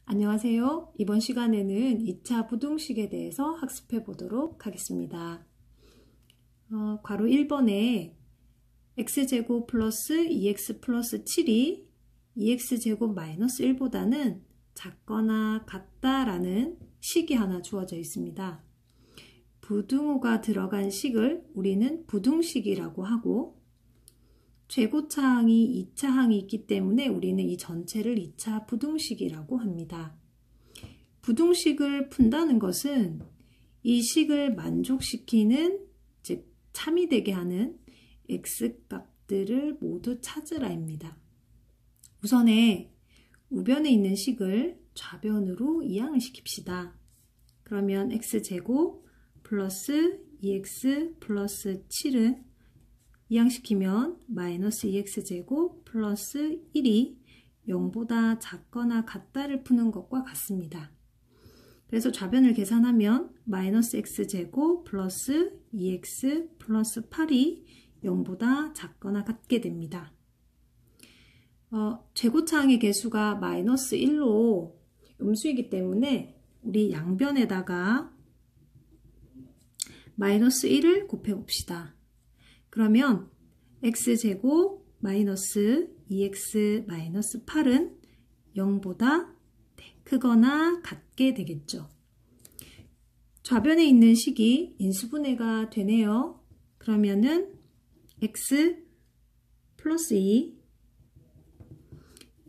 안녕하세요. 이번 시간에는 2차 부등식에 대해서 학습해 보도록 하겠습니다. 괄호 1번에 x제곱 플러스 2x 플러스 7이 2x제곱 마이너스 1보다는 작거나 같다라는 식이 하나 주어져 있습니다. 부등호가 들어간 식을 우리는 부등식이라고 하고, 최고차항이 2차항이 있기 때문에 우리는 이 전체를 2차 부등식이라고 합니다. 부등식을 푼다는 것은 이 식을 만족시키는, 즉 참이되게 하는 x값들을 모두 찾으라입니다. 우선에 우변에 있는 식을 좌변으로 이항을 시킵시다. 그러면 x제곱 플러스 2x 플러스 7은 이항시키면 마이너스 2x제곱 플러스 1이 0보다 작거나 같다를 푸는 것과 같습니다. 그래서 좌변을 계산하면 마이너스 x제곱 플러스 2x 플러스 8이 0보다 작거나 같게 됩니다. 최고차항의 개수가 마이너스 1로 음수이기 때문에 우리 양변에다가 마이너스 1을 곱해봅시다. 그러면 x제곱 마이너스 2x 마이너스 8은 0보다 크거나 같게 되겠죠. 좌변에 있는 식이 인수분해가 되네요. 그러면은 x 플러스 2,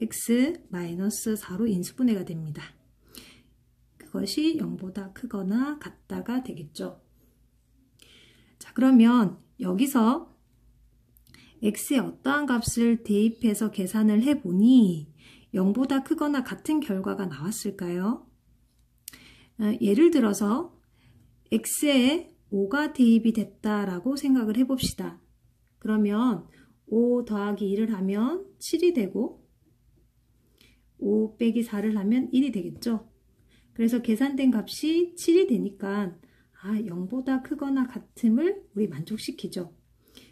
x 마이너스 4로 인수분해가 됩니다. 그것이 0보다 크거나 같다가 되겠죠. 자, 그러면 여기서 x의 어떠한 값을 대입해서 계산을 해보니 0보다 크거나 같은 결과가 나왔을까요? 예를 들어서 x에 5가 대입이 됐다라고 생각을 해봅시다. 그러면 5 더하기 2를 하면 7이 되고 5 빼기 4를 하면 1이 되겠죠. 그래서 계산된 값이 7이 되니까 0보다 크거나 같음을 우리 만족시키죠.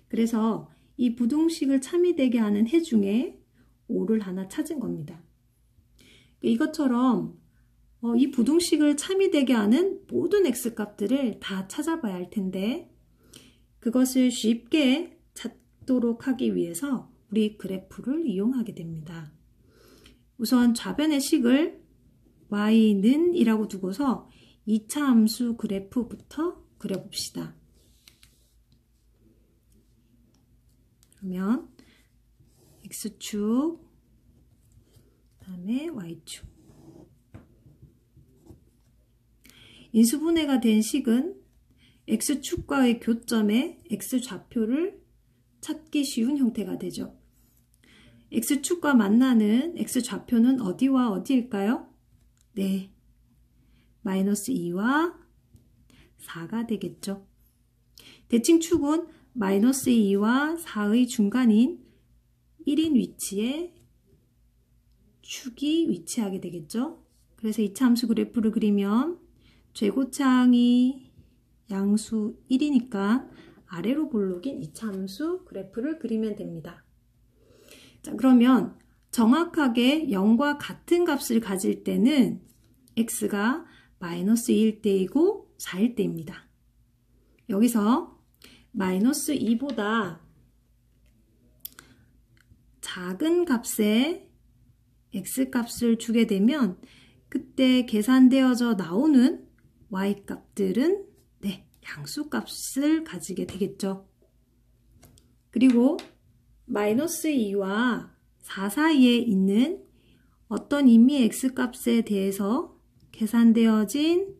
그래서 이 부등식을 참이되게 하는 해 중에 5를 하나 찾은 겁니다. 이것처럼 이 부등식을 참이되게 하는 모든 x값들을 다 찾아봐야 할 텐데, 그것을 쉽게 찾도록 하기 위해서 우리 그래프를 이용하게 됩니다. 우선 좌변의 식을 y는 이라고 두고서 2차 함수 그래프부터 그려봅시다. 그러면 x축, 그 다음에 y축. 인수분해가 된 식은 x축과의 교점에 x좌표를 찾기 쉬운 형태가 되죠. x축과 만나는 x좌표는 어디와 어디일까요? 네, 마이너스 2와 4가 되겠죠. 대칭축은 마이너스 2와 4의 중간인 1인 위치에 축이 위치하게 되겠죠. 그래서 2차 함수 그래프를 그리면 최고차항이 양수 1이니까 아래로 볼록인 2차 함수 그래프를 그리면 됩니다. 자, 그러면 정확하게 0과 같은 값을 가질 때는 x가 마이너스 2일 때이고 4일 때입니다. 여기서 마이너스 2보다 작은 값에 x값을 주게 되면 그때 계산되어져 나오는 y값들은 양수값을 가지게 되겠죠. 그리고 마이너스 2와 4 사이에 있는 어떤 임의의 x값에 대해서 계산되어진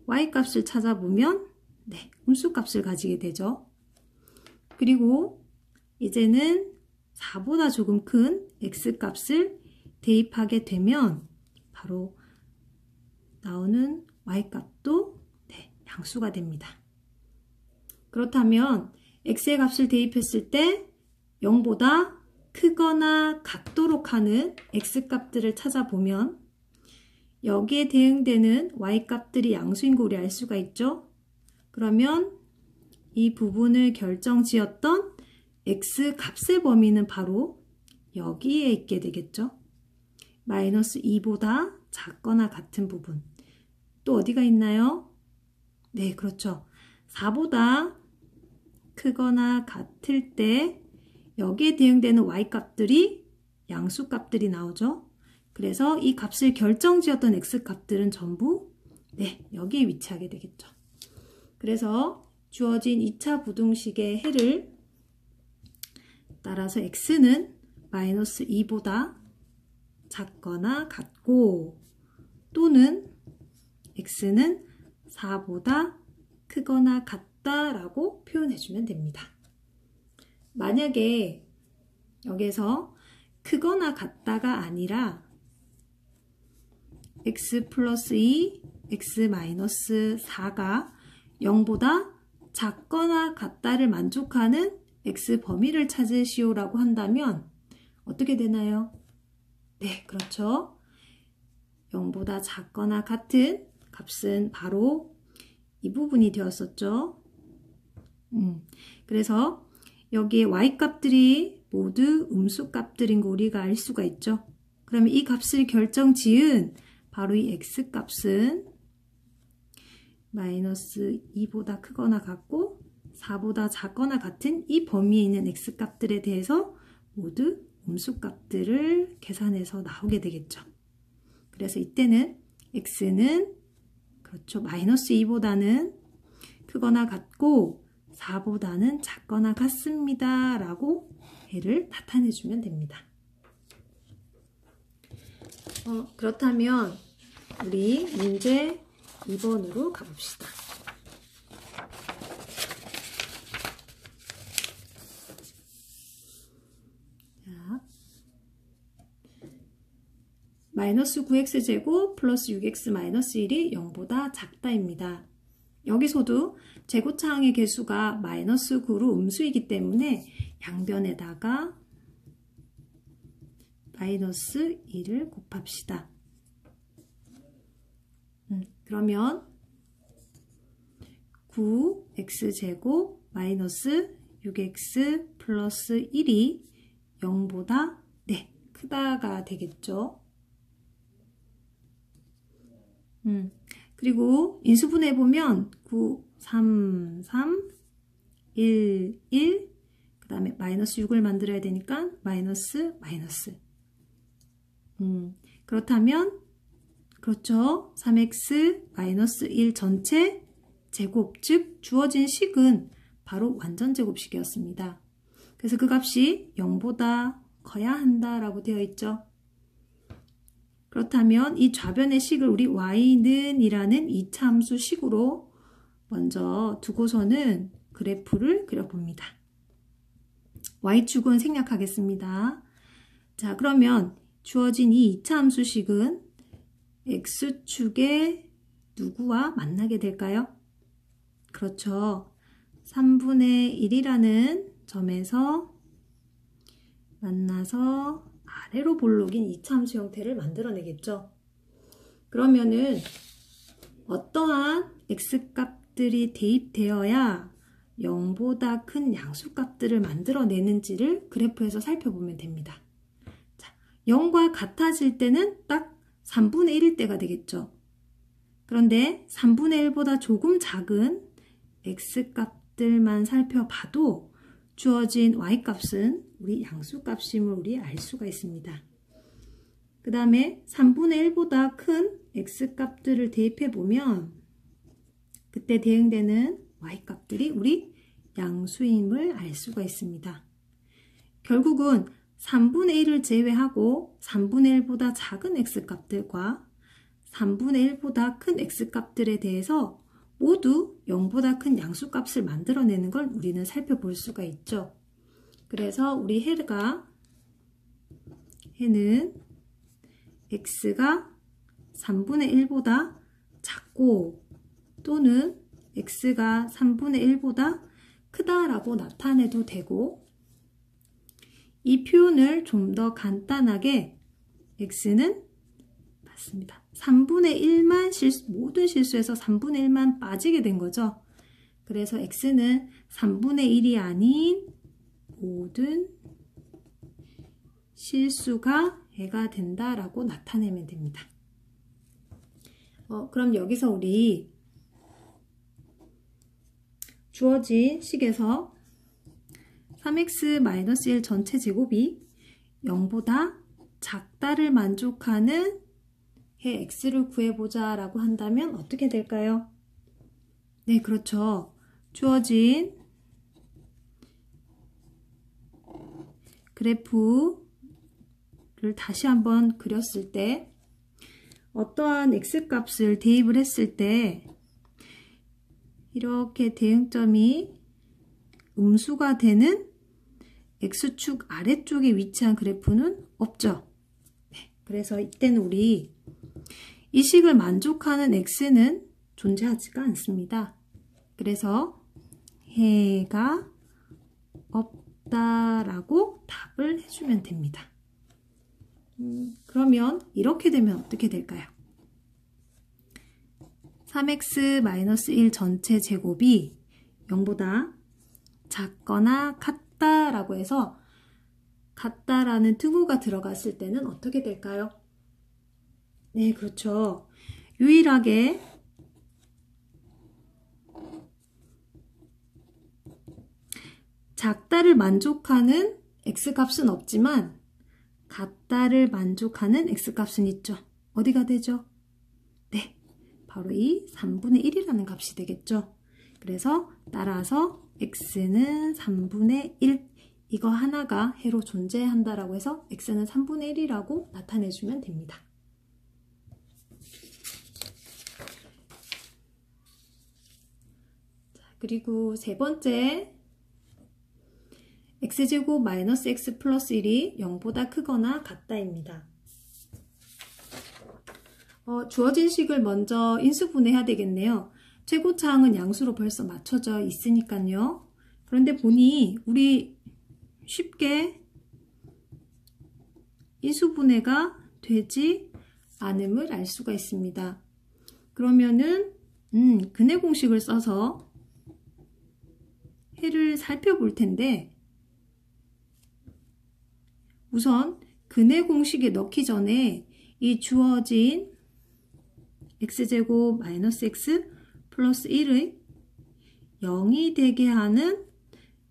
y값을 찾아보면 음수값을 가지게 되죠. 그리고 이제는 4보다 조금 큰 x값을 대입하게 되면 바로 나오는 y값도 양수가 됩니다. 그렇다면 x의 값을 대입했을 때 0보다 크거나 같도록 하는 x값들을 찾아보면 여기에 대응되는 y값들이 양수인 거 우리 알 수가 있죠. 그러면 이 부분을 결정지었던 x값의 범위는 바로 여기에 있게 되겠죠. 마이너스 2보다 작거나 같은 부분. 또 어디가 있나요? 네, 그렇죠. 4보다 크거나 같을 때 여기에 대응되는 y값들이 양수값들이 나오죠. 그래서 이 값을 결정지었던 x값들은 전부 여기에 위치하게 되겠죠. 그래서 주어진 2차 부등식의 해를 따라서 x는 마이너스 2보다 작거나 같고 또는 x는 4보다 크거나 같다라고 표현해주면 됩니다. 만약에 여기서 크거나 같다가 아니라 x 플러스 2, x 마이너스 4가 0보다 작거나 같다를 만족하는 x 범위를 찾으시오라고 한다면 어떻게 되나요? 네, 그렇죠. 0보다 작거나 같은 값은 바로 이 부분이 되었었죠. 그래서 여기에 y값들이 모두 음수값들인 거 우리가 알 수가 있죠. 그러면 이 값을 결정지은 바로 이 x값은 마이너스 2보다 크거나 같고 4보다 작거나 같은 이 범위에 있는 x값들에 대해서 모두 음수값들을 계산해서 나오게 되겠죠. 그래서 이때는 x는 그렇죠. 마이너스 2보다는 크거나 같고 4보다는 작거나 같습니다. 라고 해를 나타내주면 됩니다. 그렇다면 우리 문제 2번으로 가봅시다. 자, 마이너스 9x제곱 플러스 6x 마이너스 1이 0보다 작다입니다. 여기서도 제곱차항의 개수가 마이너스 9로 음수이기 때문에 양변에다가 마이너스 1을 곱합시다. 그러면 9x제곱 마이너스 6x 플러스 1이 0보다 크다가 되겠죠. 그리고 인수분해 보면 9, 3, 3, 1, 1, 그 다음에 마이너스 6을 만들어야 되니까 마이너스. 그렇다면 그렇죠. 3x 마이너스 1 전체 제곱, 즉 주어진 식은 바로 완전제곱식이었습니다. 그래서 그 값이 0보다 커야 한다라고 되어 있죠. 그렇다면 이 좌변의 식을 우리 y는 이라는 2차 함수 식으로 먼저 두고서는 그래프를 그려봅니다. y축은 생략하겠습니다. 자, 그러면 주어진 이 2차 함수식은 x축의 누구와 만나게 될까요? 그렇죠. 3분의 1이라는 점에서 만나서 아래로 볼록인 2차 함수 형태를 만들어내겠죠. 그러면은 어떠한 x값들이 대입되어야 0보다 큰 양수값들을 만들어내는지를 그래프에서 살펴보면 됩니다. 자, 0과 같아질 때는 딱 3분의 1일 때가 되겠죠. 그런데 3분의 1보다 조금 작은 x값들만 살펴봐도 주어진 y값은 우리 양수값임을 우리 알 수가 있습니다. 그 다음에 3분의 1보다 큰 x값들을 대입해보면 그때 대응되는 y값들이 우리 양수임을 알 수가 있습니다. 결국은 3분의 1을 제외하고 3분의 1보다 작은 x값들과 3분의 1보다 큰 x값들에 대해서 모두 0보다 큰 양수값을 만들어내는 걸 우리는 살펴볼 수가 있죠. 그래서 우리 해는 x가 3분의 1보다 작고 또는 x가 3분의 1보다 크다라고 나타내도 되고, 이 표현을 좀 더 간단하게 x는 맞습니다. 3분의 1만 모든 실수에서 3분의 1만 빠지게 된 거죠. 그래서 x는 3분의 1이 아닌 모든 실수가 해가 된다라고 나타내면 됩니다. 그럼 여기서 우리 주어진 식에서 3x-1 전체 제곱이 0보다 작다를 만족하는 해 x를 구해보자 라고 한다면 어떻게 될까요? 네, 그렇죠. 주어진 그래프를 다시 한번 그렸을 때 어떠한 x값을 대입을 했을 때 이렇게 대응점이 음수가 되는 x축 아래쪽에 위치한 그래프는 없죠. 네, 그래서 이때는 우리 이 식을 만족하는 x는 존재하지가 않습니다. 그래서 해가 없다라고 답을 해주면 됩니다. 그러면 이렇게 되면 어떻게 될까요? 3x-1 전체 제곱이 0보다 작거나 같다라고 해서 같다라는 특우가 들어갔을 때는 어떻게 될까요? 네, 그렇죠. 유일하게 작다를 만족하는 x값은 없지만 같다를 만족하는 x값은 있죠. 어디가 되죠? 네, 바로 이 3분의 1이라는 값이 되겠죠. 그래서 따라서 x는 3분의 1 이거 하나가 해로 존재한다라고 해서 x는 3분의 1이라고 나타내주면 됩니다. 자, 그리고 세 번째 x제곱 마이너스 x 플러스 1이 0보다 크거나 같다입니다. 주어진 식을 먼저 인수분해해야 되겠네요. 최고차항은 양수로 벌써 맞춰져 있으니까요. 그런데 보니 우리 쉽게 인수분해가 되지 않음을 알 수가 있습니다. 그러면은 근해 공식을 써서 해를 살펴볼 텐데 우선 근해 공식에 넣기 전에 이 주어진 x제곱 마이너스 x 플러스 1의 0이 되게 하는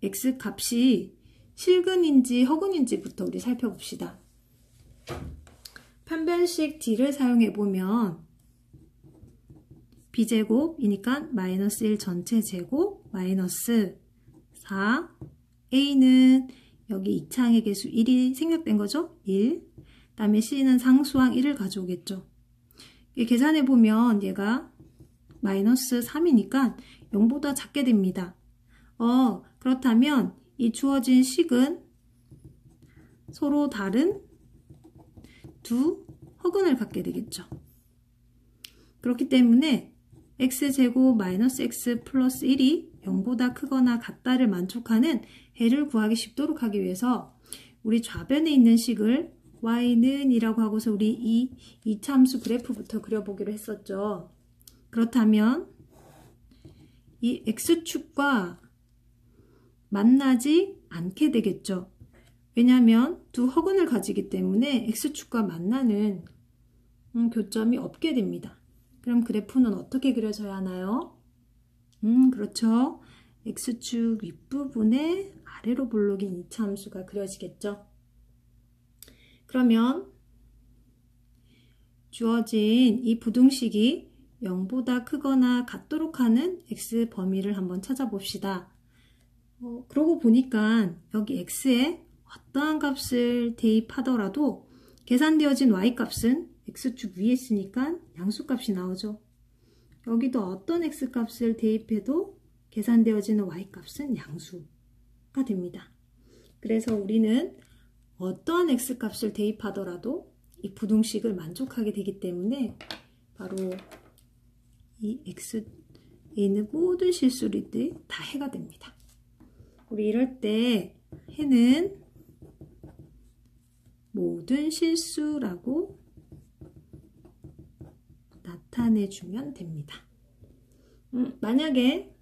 x값이 실근인지 허근인지부터 우리 살펴봅시다. 판별식 d를 사용해보면 b제곱이니까 마이너스 1 전체 제곱 마이너스 4 a는 여기 2창의 개수 1이 생략된 거죠? 1. 그 다음에 c는 상수항 1을 가져오겠죠. 계산해보면 얘가 마이너스 3이니까 0보다 작게 됩니다. 그렇다면 이 주어진 식은 서로 다른 두 허근을 갖게 되겠죠. 그렇기 때문에 x제곱 마이너스 x 플러스 1이 0보다 크거나 같다를 만족하는 해를 구하기 쉽도록 하기 위해서 우리 좌변에 있는 식을 y는 이라고 하고서 우리 이 이차함수 그래프부터 그려보기로 했었죠. 그렇다면 이 x축과 만나지 않게 되겠죠. 왜냐하면 두 허근을 가지기 때문에 x축과 만나는 교점이 없게 됩니다. 그럼 그래프는 어떻게 그려져야 하나요? 그렇죠. x축 윗부분에 아래로 볼록인 이차함수가 그려지겠죠. 그러면 주어진 이 부등식이 0보다 크거나 같도록 하는 x 범위를 한번 찾아봅시다. 그러고 보니까 여기 x에 어떠한 값을 대입하더라도 계산되어진 y값은 x축 위에 있으니까 양수값이 나오죠. 여기도 어떤 x값을 대입해도 계산되어지는 y값은 양수가 됩니다. 그래서 우리는 어떠한 x값을 대입하더라도 이 부등식을 만족하게 되기 때문에 바로 이 x에 있는 모든 실수들이 다 해가 됩니다. 우리 이럴 때 해는 모든 실수라고 나타내주면 됩니다. 만약에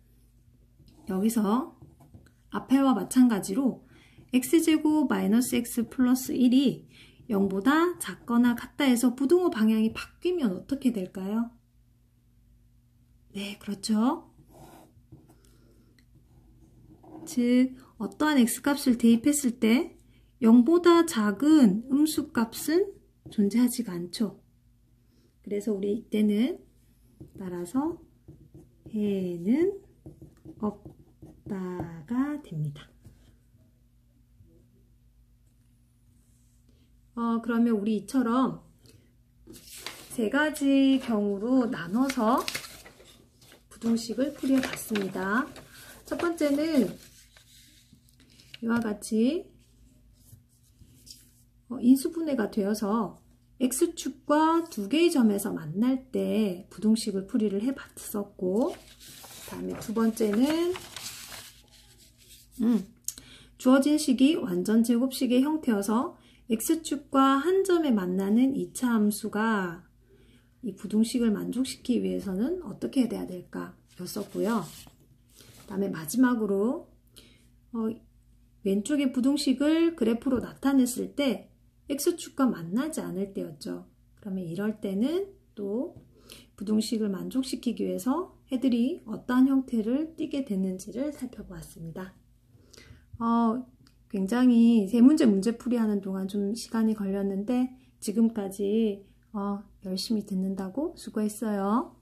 여기서 앞에와 마찬가지로 x제곱 마이너스 x 플러스 1이 0보다 작거나 같다 해서 부등호 방향이 바뀌면 어떻게 될까요? 네, 그렇죠. 즉, 어떠한 x값을 대입했을 때 0보다 작은 음수값은 존재하지가 않죠. 그래서 우리 이때는 따라서 해는 없다가 됩니다. 그러면 우리 이처럼 세 가지 경우로 나눠서 부등식을 풀이해봤습니다. 첫 번째는 이와 같이 인수분해가 되어서 x축과 두 개의 점에서 만날 때 부등식을 풀이를 해봤었고, 다음에 두 번째는 주어진 식이 완전 제곱식의 형태여서 x축과 한 점에 만나는 2차 함수가 이 부등식을 만족시키기 위해서는 어떻게 돼야 될까 였었고요. 그 다음에 마지막으로 왼쪽의 부등식을 그래프로 나타냈을 때 x축과 만나지 않을 때였죠. 그러면 이럴 때는 또 부등식을 만족시키기 위해서 해들이 어떠한 형태를 띠게 되는지를 살펴보았습니다. 굉장히 세 문제 풀이하는 동안 좀 시간이 걸렸는데 지금까지 열심히 듣는다고 수고했어요.